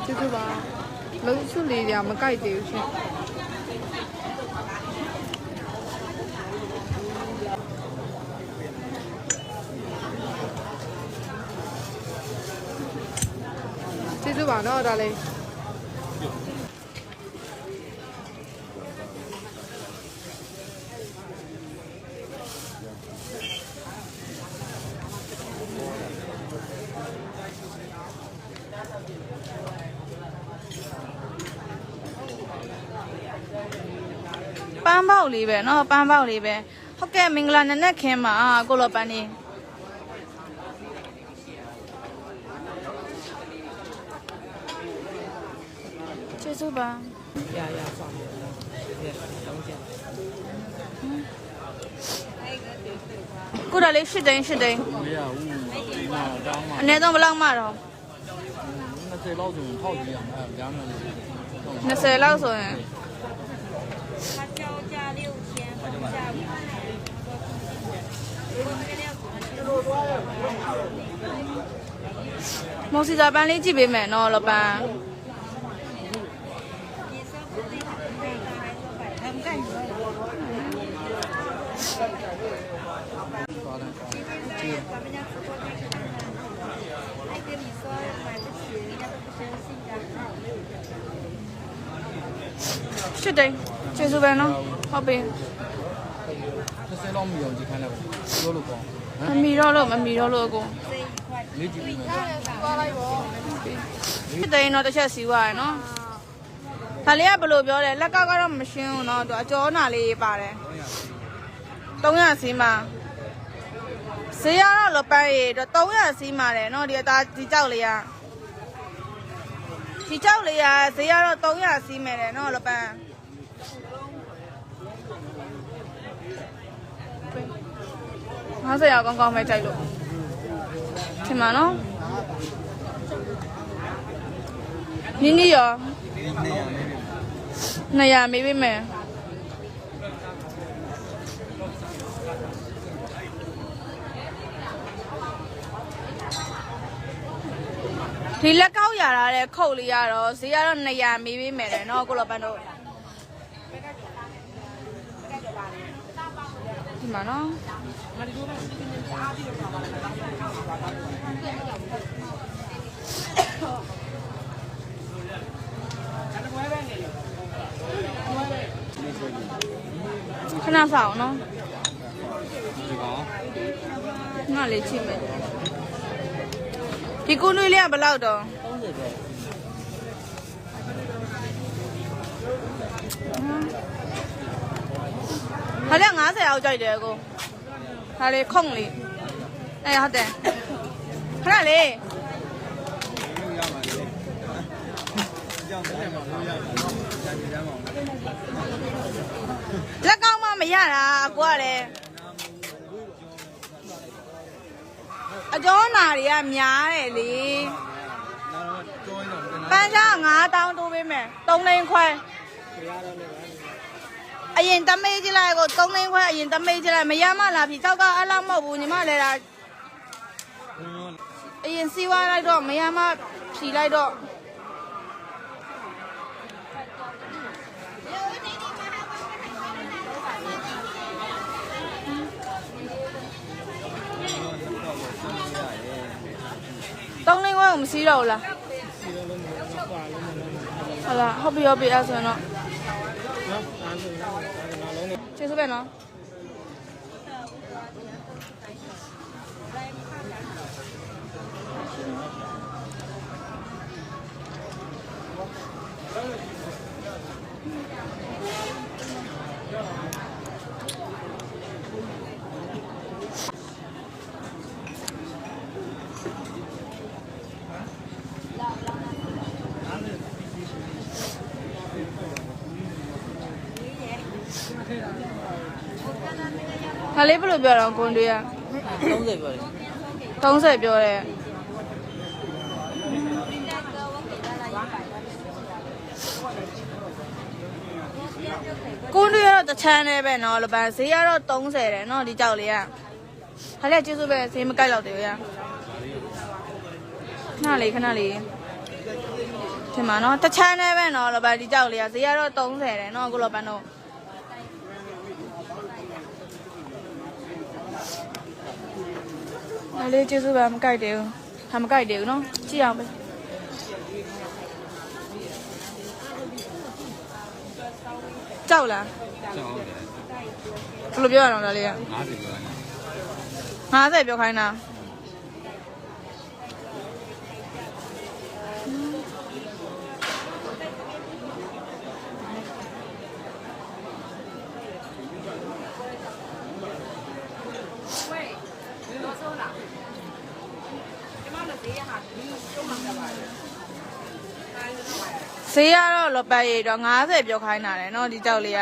ကျေးဇူးပါလုံးစုလေးတွေကမကြိုက်သေးဘူးရှင်ကျေးဇူးပါနော်ဒါလေး န်းပေါက်လေးပဲနော်ပန်းပေါက်လေးပဲဟုတ်ကဲ့မင်္ဂလာနနက်ခင်းပါကိုလောပန်းနေကျေးဇူးပါ ရဆောင်တယ်တောင်းကြ ကိုဒါလေး8 သိန်း8 သိန်း မရဘူးဒီမှာတောင်းမှာ အနည်းဆုံးဘယ်လောက်မှတော့ 20လောက်ဆိုရင်ထောက်ကြည့်ရမှာဗျာမယ် 20လောက်ဆိုရင်မော်စီတာပန်းလေးကြည့်ပေးမယ်နော်လောပန်းရှစ်သိန်းကျေးဇူးပဲနော်ဟုတ်ပြီ 20လောက်မယုံကြည်ခိုင်းလိုက်ပါပြောလို့ပေါ့ မမီတော့လို့အကို လေးကြည့်ပြီးမယ် ရှစ်သိန်းတော့တစ်ချက်စီးသွားရယ်နော်ဒါလေးကဘယ်လိုပြောလဲလက်ကောက်ကတော့မရှင်းဘူးနော်သူအကျော်နာလေးပါတယ်300စီးမှာဈေးရတော့လောပန်းရေတော့300စီးမှာတယ်နော်ဒီကြောက်လေးကဈေးရတော့300စီးမယ်တယ်နော်လောပန်း50ရောက်ကောင်းပဲကြိုက်လို့ထင်ပါနော်နီးရော200မေးပေးမယ်ဒီလက်ကောက်ရတာတဲ့ခုတ်လေးရတော့ဈေးကတော့200မေးပေးမယ်တယ်နော်ကိုလောပန်းတို့ဒီမှာနော်ခဏဆောင်နော်ငါလေးချိမယ်ဒီကုနွေးလေးကဘယ်လောက်တော့ဟာလေ50အောက်ကြိုက်တယ်ကိုဟာလေခုံလေးဟုတ်တယ်ခဏလေးလက်ကောင်းမှမရတာကိုကလည်းအကျော်နာတွေကများတယ်လေပန်းချ9000တိုးပေးမယ်3သိန်းခွဲအရင်တမေးကြည့်လိုက်ကို3သိန်းခွဲအရင်တမေးကြည့်လိုက်မရမလားဖြီ6ကအလောက်မဟုတ်ဘူးညီမလည်းဒါအရင်စီးဝါးလိုက်တော့မရမဖြီလိုက်တော့3သိန်းခွဲကိုမစီးတော့ဘူးလားဟုတ်လားဟုတ်ပြီအဲ့ဆိုရင်တော့ကျေးဇူးပဲနော်ခလေးဘယ်လိုပြောတော့ကွန်တွေက30ပြောတယ်30ပြောတယ်ကွန်တွေကတော့တစ်ချမ်းနဲ့ပဲနော်လပန်းဈေးကတော့30တယ်နော်ဒီကြောက်လေးကခလေးကျေးဇူးပဲဈေးမကိုက်တော့တယ်ရခဏလေးဒီမှာနော်တစ်ချမ်းနဲ့ပဲနော်လပန်းဒီကြောက်လေးကဈေးကတော့30တယ်နော်ကိုလပန်းတို့ဒါလေးကျေးဇူးပါမကြိုက်တယ်ဘူးဟာမကြိုက်တယ်ဘူးနော်ကြည့်အောင်ပဲကြောက်လားဘယ်လိုပြောရအောင်ဒါလေးက50ပြောခိုင်းတာ ဈေးကတော့လောပတ်ရတော့50ပြောခိုင်းတာလေနော်ဒီကြောက်လေးက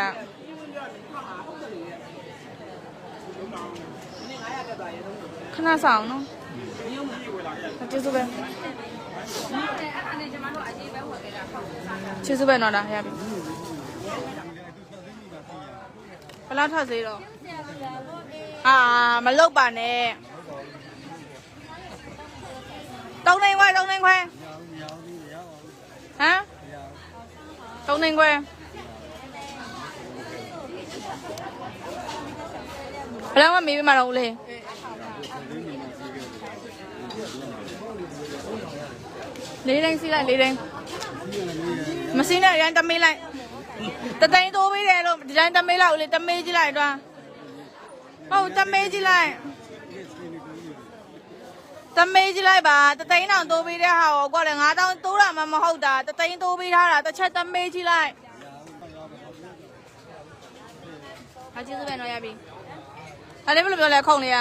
ခဏဆောင်နော်ကျေးဇူးပဲကျေးဇူးပဲနော်ဒါရပြီဘယ်လောက်ထပ်သေးတော့မလုတ်ပါနဲ့3နိုင်ခွဲဟမ်3နိုင်ခွဲဘယ်လောက်မှမေးပေးမှာတော့ဦးလေးလေးတိုင်းစီးလိုက်လေးတိုင်းမစီးနဲ့ရန်တမေးလိုက်တသိန်းတိုးပေးတယ်လို့ဒီတိုင်းတမေးလိုက်ဦးလေးတမေးကြည့်လိုက်တော့ဟုတ်တမေးကြည့်လိုက်တမေးကြည့်လိုက်ပါတသိန်းအောင်တိုးပေးတဲ့ဟာကိုကွာလေ9000တိုးတာမှမဟုတ်တာတသိန်းတိုးပေးထားတာတစ်ချက်တမေးကြည့်လိုက်ကျေးဇူးပဲတော့ရပြီအဲ့ဒါဘယ်လိုပြောလဲခုံလေးက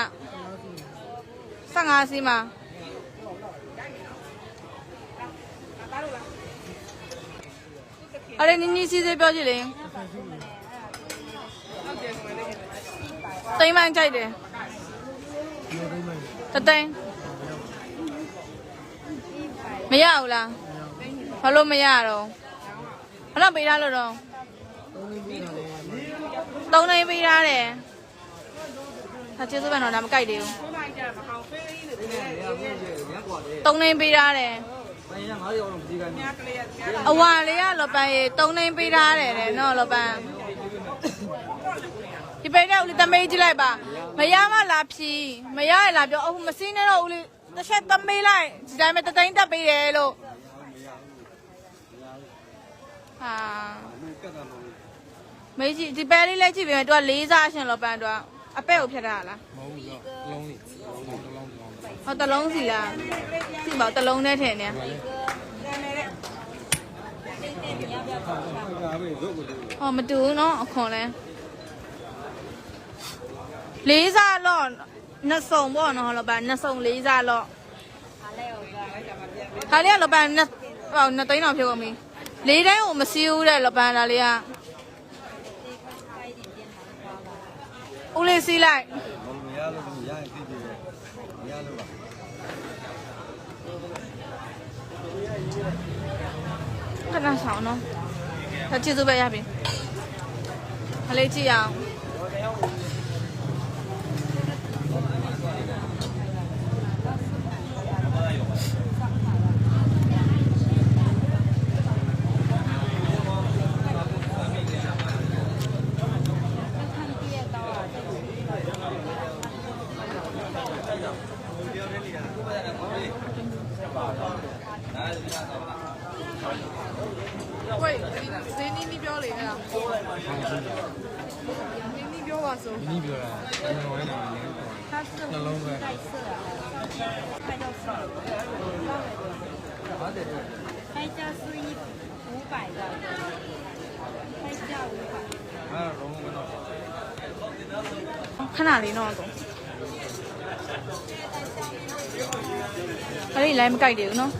15စီးမှာအဲ့ဒါနီစီးစေးပြောကြည့်လေတိမ်မှန်ကြိုက်တယ်တသိန်းမရဘူးလားဘာလို့မရတော့ဘယ်တော့ပေးထားလို့တော့3သိန်းပေးထားတယ်ဟာကျေးဇူးပဲတော့ဒါမကြိုက်သေးဘူး3သိန်းပေးထားတယ်အဝါလေးကလောပန်းရေ3သိန်းပေးထားတယ်တဲ့နော်လောပန်းဒီပိတ်တဲ့ဦးလေးတမေးကြည့်လိုက်ပါမရမလားဖြီးမရရလားပြောအခုမစင်းနဲ့တော့ဦးလေးတစ်ချက်တမေးလိုက်ဒီတိုင်းပဲတသိန်းတက်ပေးတယ်လို့ဟာမေးကြည့်ဒီပဲလေးလည်းကြည့်ပြီသူက4စားရှင်လောပန်းသူကအပဲ့ကိုဖြတ်ထားလားမဟုတ်ဘူးလုံးတလုံးစီလားကြည့်ပါတလုံးနဲ့ထင်နေမတူဘူးနော်အခွန်လဲ4စားတော့နှစ်စုံပေါ့နော်လောပန်းနှစ်စုံ4စားတော့ခါလေးကလောပန်းနှစ်သိန်းတော့ဖြစ်ကုန်ပြီ4တိုင်းကိုမစီးဘူးတဲ့လောပန်းဒါလေးကဦးလေးစီးလိုက်မရလို့ရရင်ကြည့်ကြည့်မရလို့ခဏဆောင်နော်ဆက်ကျေးဇူးပဲရပြီခလေးကြည့်အောင်喂，谁你表嘞呀？你表话说。你表了，他是带色啊，拍照是拍价是500的，拍价500。看哪里弄的？အဲ့ဒီ line မကြိုက်သေးဘူးနော်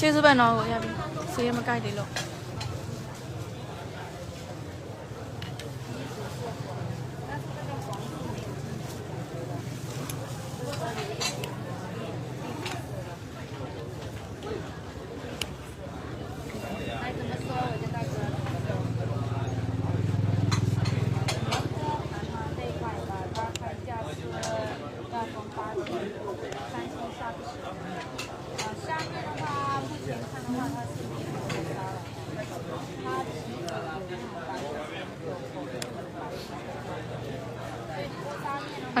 ကျေးဇူးပဲနော်ရပြီဆေးမကြိုက်သေးလို့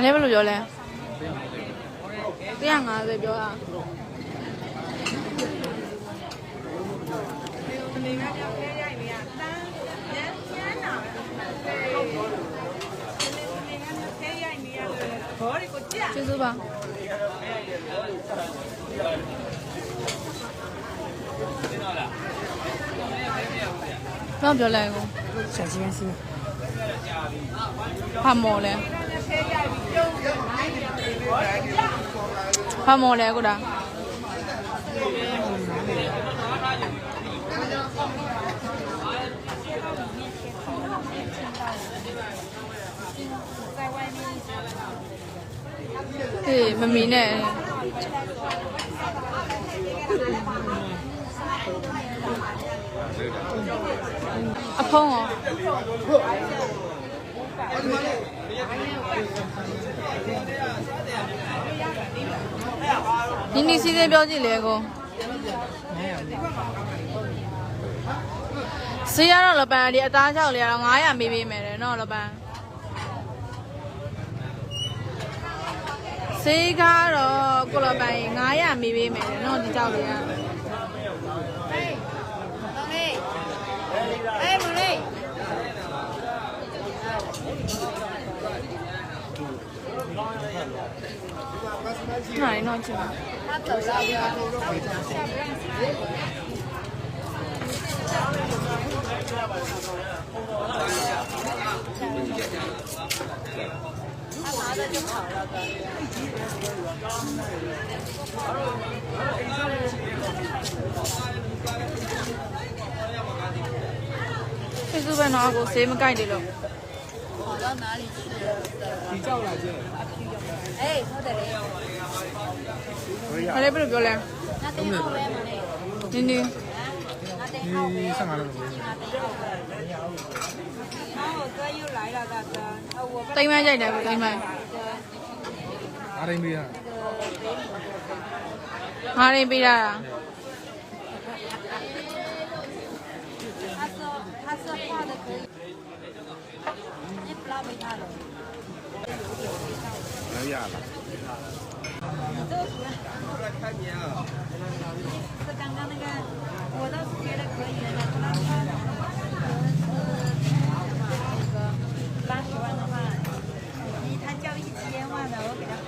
အဲ့ဒါဘယ်လိုပြောလဲ150ပြောတာကျေးဇူးပါ တော့ပြောလိုက်ကို 小鸡面是吗？ ဘာမော်လဲဘာမော်လဲကိုဒါဟေးမမီနဲ့အဖုံးရောဒီနေ့စီးစဉ်ပြောကြည့်လေကိုစီးရတော့လပန်းဒီအသားချောက်လေးကတော့900မေးပေးမယ်တဲ့နော်လပန်းစီးကားတော့ကိုလပန်း900မေးပေးမယ်တဲ့နော်ဒီချောက်လေးကနိုင်တော့ချင်ကျေးဇူးပဲနော်ကိုဆေးမကြိုက်တယ်လို့跑到哪里去了？你叫来着。哎，好的嘞。好嘞，不是漂亮。那等好呗嘛嘞。真的。你上哪了？然后哥又来了，大哥。我对面这点不对面。哪里没啊？哪里比啦？他说画的可以。你不拉没他了。哎呀了。是刚刚那个，我倒是觉得可以的，他80万的话，他叫1000万的，我给他发。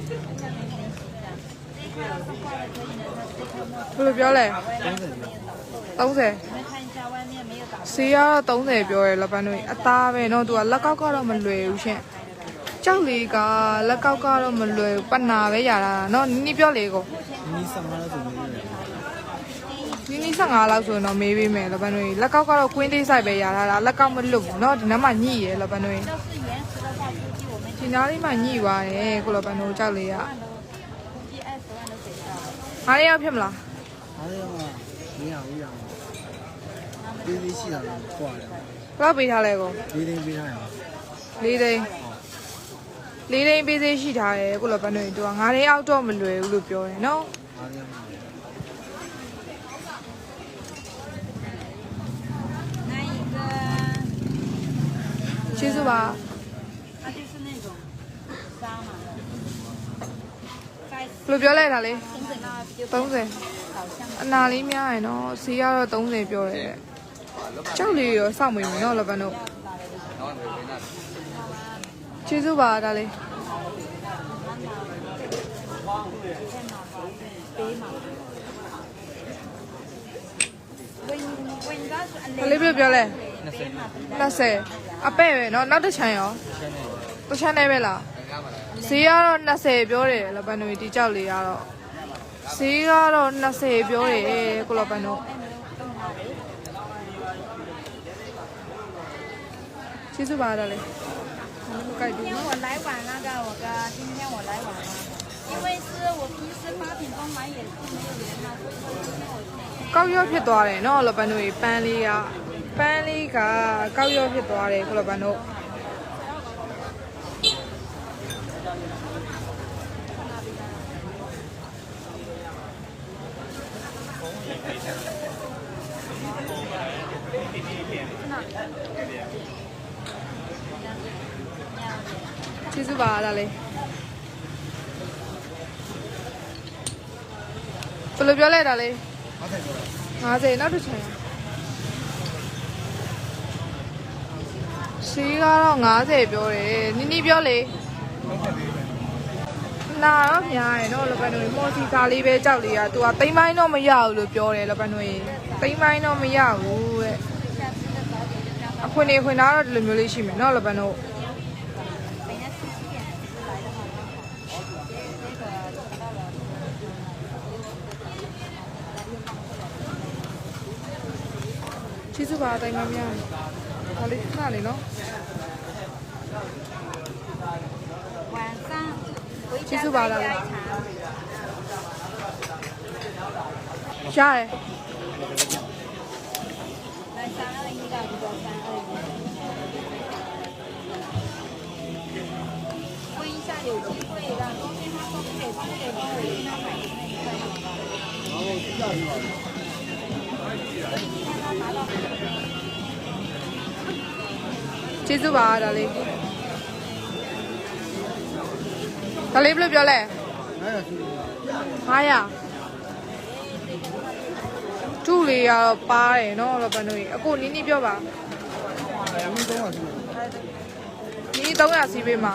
这一块要是画的可以的，他这块墨。ဘယ်လိုပြောလဲ30你们看一下外面没有打。စီကတော့30ပြောရဲလပန်းတို့အသားပဲเนาะသူကလက်ကောက်ကတော့မလွယ်ဘူးရှင်ကြောက်လေးကလက်ကောက်ကတော့မလွယ်ဘူးပတ်နာပဲရတာเนาะနီးပြောလေကို 你上哪了准备？နီး15လောက်ဆိုရင်တော့မေးပေးမယ်လပန်းတို့လက်ကောက်ကတော့ကွင်းသေးဆိုင်ပဲရတာလက်ကောက်မလွတ်ဘူးเนาะဒီနားမှာညှိရဲလပန်းတို့ 要是原始的话，估计我们 ဒီနားလေးမှာညှိသွားတယ်ကိုလပန်းတို့ကြောက်လေးက 估计20万都给到了。 အားရရောက်ဖြစ်မလား 哪里嘛？没有没有。这里戏上挂的。 ဘယ်လောက်ပေးထားလဲကို 这里没啥呀。 4သိန်း4သိန်းပေးသေးရှိထားတယ်ကိုလပန်းတို့သူက9သိန်းအောက်တော့မလွယ်ဘူးလို့ပြောတယ်เนาะ 哪里嘛？那一个， ကျေးဇူးပါ 它就是那种沙嘛，在 ဘယ်လိုပြောလဲဒါလေး 深圳那就30好像 အနာလေးများရယ်နော်စီကတော့30ပြောတယ်ကြောက်လေးရောစောင့်မိမယ်နော်လပန်းတို့ကျေးဇူးပါဒါလေး ဒါလေးပြောလဲ20အပဲ့ပဲနော်နောက်တစ်ချမ်းရောတစ်ချမ်းနဲ့ပဲလားဈေးကတော့20ပြောတယ်လပန်းတို့ဒီကြောက်လေးကတော့ဈေးကတော့20ပြောတယ်ကိုလပန်းတို့ကျေးဇူးပါဒါလေးမကြိုက်ဘူး 今天我来晚那个，我哥，今天我来晚了，因为是我平时8点钟来也是没有人了，所以说今天我是。 ကောက်ရော့ဖြစ်သွားတယ်နော်လပန်းတို့ပန်းလေးကကောက်ရော့ဖြစ်သွားတယ်ကိုလပန်းတို့ကျေးဇူးပါဒါလေးဘယ်လိုပြောလဲဒါလေး 50နောက်တစ်ချိန်ရှိကတော့50ပြောတယ်နီးနီးပြောလေ နာတော့များရယ်နော်လပန်တို့မော်စီသားလေးပဲကြောက်လေးอ่ะ तू อ่ะတိမ်ပိုင်းတော့မရဘူးလို့ပြောတယ်လပန်တို့တိမ်ပိုင်းတော့မရဘူးတဲ့အခွင့်နေခွင့်သားတော့ဒီလိုမျိုးလေးရှိမယ်နော်လပန်တို့ကျေးဇူးပါတိုင်းမများဒါလေးခဏလေးနော်晚上回其家实吧啦再加一场。ရတယ် 来321到1个321。问一下有机会让中间他说不给帮我尽量买一块好吧？然后下去吧。ကျေးဇူးပါဒါလေးဒါလေးဘယ်လိုပြောလဲ900တူလေးရတော့ပါတယ်နော်လပန်တို့အခုနီးနီးပြောပါနီး300စီးပေးမှာ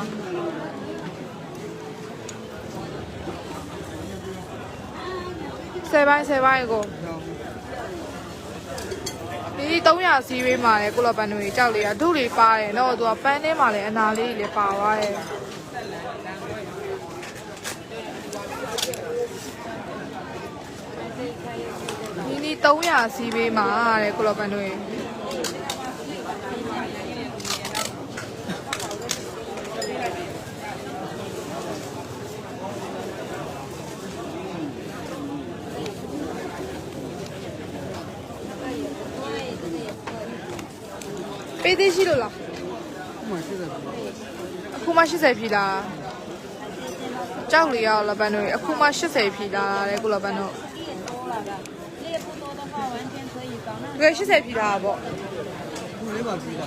10ပိုင်းကိုဒီ300စီးပေးမှာလေကိုလပန်တို့ကြောက်လေးရဒုလေးပါတယ်နော်သူကပန်းထဲမှာလည်းအနာလေးတွေလည်းပါသွားတယ်နီး300စီးပေးမှာတဲ့ကိုလပန်တို့ပေးသေးရှိလို့လားအခုမှ80ပြီလားကြောက်လေးရလပန်တို့အခုမှ80ပြီလားတဲ့ကိုလပန်တို့猎不多的话，完全可以搞那。对80ပြီလားပေါ့不没把鸡蛋。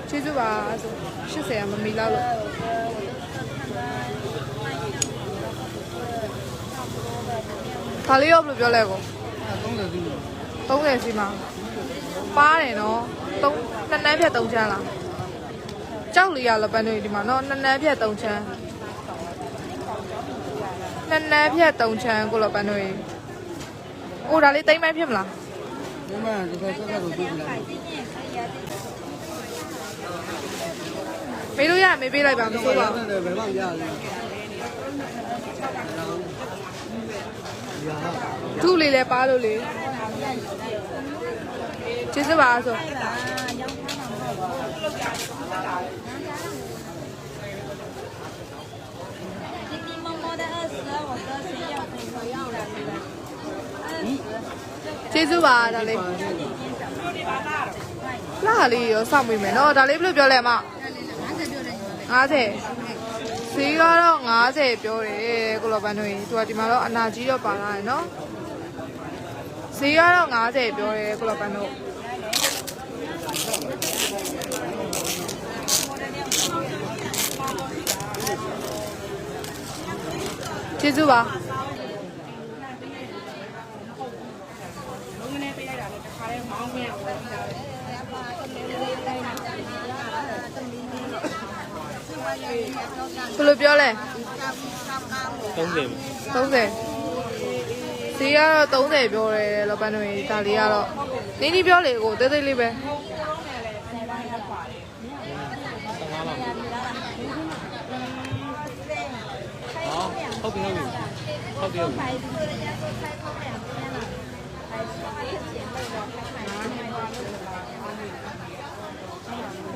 ကျေးဇူးပါ80ကမမီလောက်လို့ဒါလေးရောဘယ်လိုပြောလဲကို30စီမှာပါတယ်နော်နှစ်နန်းဖြတ်3ချမ်းလားကြောက်လေးရလပန်းတွေဒီမှာနော်နှစ်နန်းဖြတ်3ချမ်းနှစ်နန်းဖြတ်3ချမ်းကိုလပန်းတွေအိုဒါလေးတိမ်ပိုင်းဖြစ်မလား明白，这个都对不来。မေးလို့ရမေးပေးလိုက်ပါမဆိုးပါဘူး对，没放假的。ထုလေးလည်းပါလို့လေကျေးဇူးပါဆို滴滴摸摸的20，我说谁要可以要了，对吧？20。ကျေးဇူးပါဒါလေးလာလေးရောစောင့်မိမယ်နော်ဒါလေးဘယ်လိုပြောလဲအမ50ဈေးကတော့50ပြောတယ်ကိုလောပန်းတို့သူကဒီမှာတော့အနာကြီးတော့ပါလာတယ်နော်ဈေးကတော့50ပြောတယ်ကိုလောပန်းတို့ကျေးဇူးပါဘယ်လိုပြောလဲ30ဈေးကတော့30ပြောတယ်လောပန်းတို့ဒါလေးကတော့နီးနီးပြောလေကိုတိတ်တိတ်လေးပဲဟုတ်ပြီဟုတ်ပြီ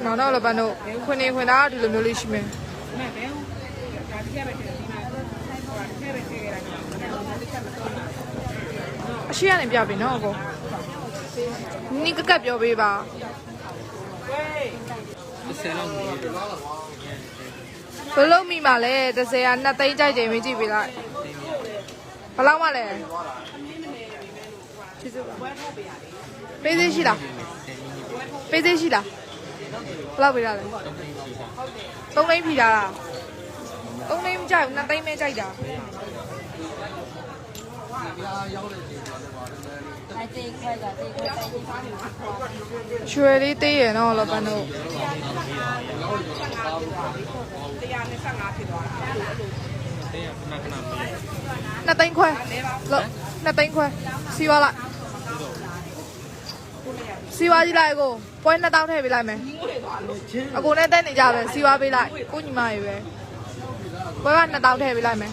နောက်တော့လောပန်းတို့ခွင်နေခွင်သားဒီလိုမျိုးလေးရှိမယ်အရှိရနေပြပြီနော်အကိုနီးကကပ်ပြောပေးပါဘယ်လိုမိမှာလဲ30က2သိန်းကြိုက်တယ်မကြည့်ပေးလိုက်ဘယ်လောက်မှလဲကျေးဇူးပါပေးသေးရှိလားပေးသေးရှိလားဘယ်လောက်ပေးရလဲ3သိန်းဖြီးတာလား3သိန်းမကြိုက်ဘူး2သိန်းပဲကြိုက်တာ来这一块的，这一块带进去。 ရွှေလေးသေးရနော်လောပန်းတို့ တဲ့ခဏခဏမေး 2သိန်းခွဲလို့2သိန်းခွဲစီးသွားလိုက်စီးသွားကြည့်လိုက်ကိုပွဲ2000ထည့်ပေးလိုက်မယ်အကိုနဲ့တက်နေကြပဲစီးသွားပေးလိုက်ကိုညီမရေပဲပွဲက2000ထည့်ပေးလိုက်မယ်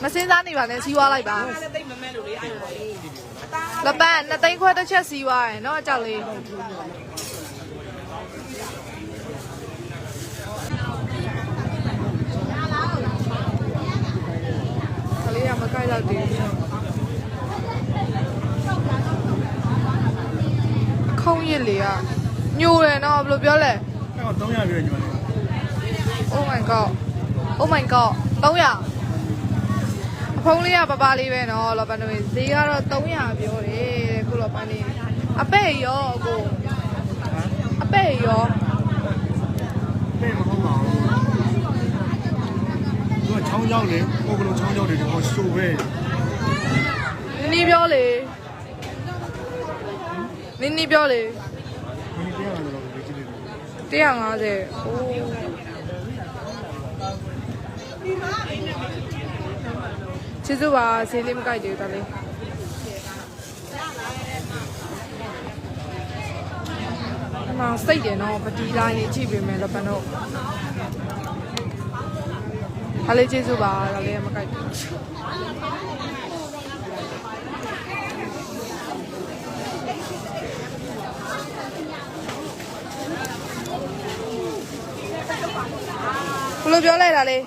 မစင်းစားနေပါနဲ့စီးသွားလိုက်ပါလပန်း2သိန်းခွဲတစ်ချက်စီးသွားရယ်နော်အကြောက်လေးကလေးကမကိုက်တော့သေးဘူးခုံးရစ်လေးကညိုတယ်နော်ဘယ်လိုပြောလဲ အဲ့တော့300ပြည့်ညီမလေး Oh my god Oh my god 300အဖုံးလေးကပပလေးပဲနော်လောပန်းတို့ဈေးကတော့300ပြောတယ်ခုလောပန်းလေးအပဲ့ရောအကိုအပဲ့ရော ပြေမဟုတ်ပါဘူးသူကချောင်းရောက်လေကိုကလုံးချောင်းရောက်တယ်ဒီကောင်ရှိုးပဲ နင်းပြောလေနင်းပြောလေ မင်းတရားလာတော့ပဲကြည့်လိုက် 150အိုးကျေးဇူးပါဈေးလေးမကိုက်သေးဘူးတော်လေးအမစိတ်တယ်နော်ပတီလာရင်ကြည့်ပေးမယ်လောပန်းတို့အားလေးကျေးဇူးပါတော်လေးမကိုက်ဘူးဘယ်လိုပြောလိုက်တာလဲ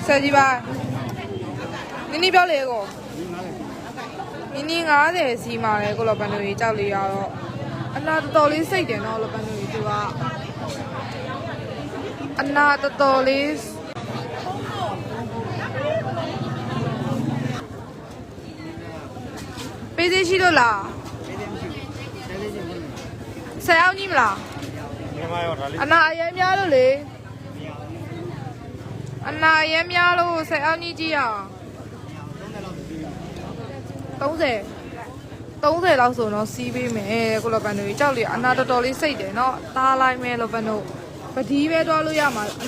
ဆယ်ကြီးပါနင်းပြောလေကိုနင်း90စီမာလေကိုလောပန်းတို့ကြီးကြောက်လေးရတော့အနာတော်လေးစိတ်တယ်နော်လောပန်းတို့ကြီးသူကအနာတော်လေးပေးသေးရှိလို့လားဆယ်အောင်ကြီးမလား မြန်မာရောဒါလေး အနာအရင်များလို့လေအနာအရင်များလို့ဆယ်အောင်ကြီးကြည့်အောင်30လောက်ဆိုတော့စီးပေးမယ်ကိုလောပန်တို့ကြောက်လေအနာတော်တော်လေးစိတ်တယ်နော်သားလိုက်မယ်လောပန်တို့ပတိပဲတွားလို့ရမှာအ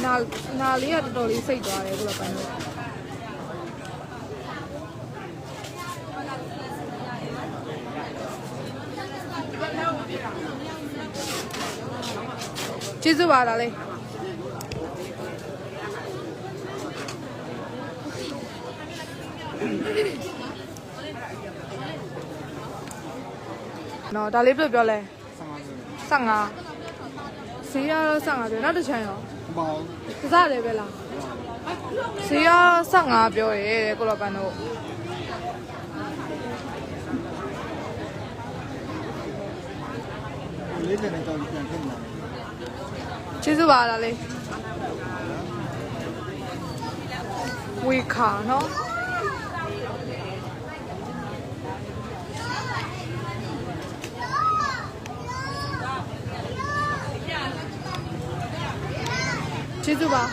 နာလေးကတော်တော်လေးစိတ်သွားတယ်ကိုလောပန်တို့ကျေးဇူးပါလားလေနော်ဒါလေးပြပြောလဲ15ဈေးရတော့15ပြောနောက်တစ်ချမ်းရော မပေါ့ ကစားတယ်ပဲလားဈေးရ15ပြောရဲကိုလောပန်တို့လေးတဲ့တော့ပြန်ဖြစ်လာ ကျေးဇူးပါလားလေဝေခါနော်ကျေးဇူးပါ